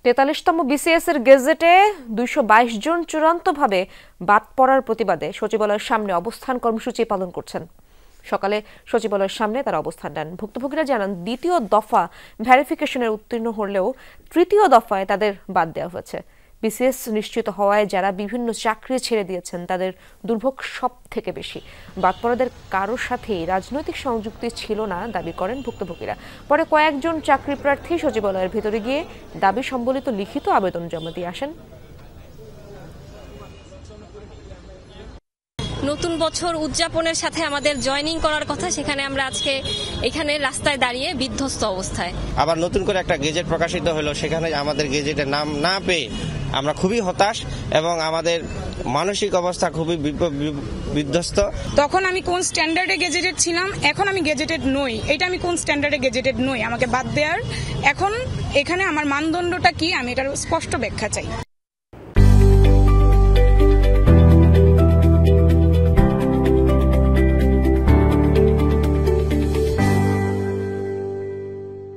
৪৩তম BCS এর গেজেটে ২২২ জন চূড়ান্তভাবে বাদ পড়ার প্রতিবাদে সচিবালয়ের সামনে অবস্থান কর্মসূচি পালন করছেন। সকালে সচিবালয়ের সামনে তারা অবস্থান নেন। ভুক্তভোগীরা জানান, দ্বিতীয় দফা ভেরিফিকেশনের উত্তীর্ণ হলেও তৃতীয় দফায় তাদের বাদ দেওয়া হয়েছে। বিসিএস নিশ্চিত হওয়ায় যারা বিভিন্ন চাকরি ছেড়ে দিয়েছেন তাদের দুর্ভোগ সব থেকে বেশি। বাদ পড়াদের কারোর সাথেই রাজনৈতিক সংযুক্তি ছিল না দাবি করেন ভুক্তভোগীরা। পরে কয়েকজন চাকরি প্রার্থী সচিবালয়ের ভেতরে গিয়ে দাবি সম্বলিত লিখিত আবেদন জমা দিয়ে আসেন। নতুন বছর উদযাপনের সাথে আমাদের জয়েনিং করার কথা, সেখানে আমরা আজকে এখানে রাস্তায় দাঁড়িয়ে বিধ্বস্ত অবস্থায়। আবার নতুন করে একটা গেজেট প্রকাশিত হলো, সেখানে আমাদের গেজেটের নাম না পেয়ে আমরা খুবই হতাশ এবং আমাদের মানসিক অবস্থা খুবই বিধ্বস্ত। তখন আমি কোন স্ট্যান্ডার্ডে গেজেটেড ছিলাম, এখন আমি গেজেটেড নই। এটা আমি কোন স্ট্যান্ডার্ডে গেজেটেড নই, আমাকে বাদ দেওয়ার। এখন এখানে আমার মানদণ্ডটা কি, আমি এটার স্পষ্ট ব্যাখ্যা চাই।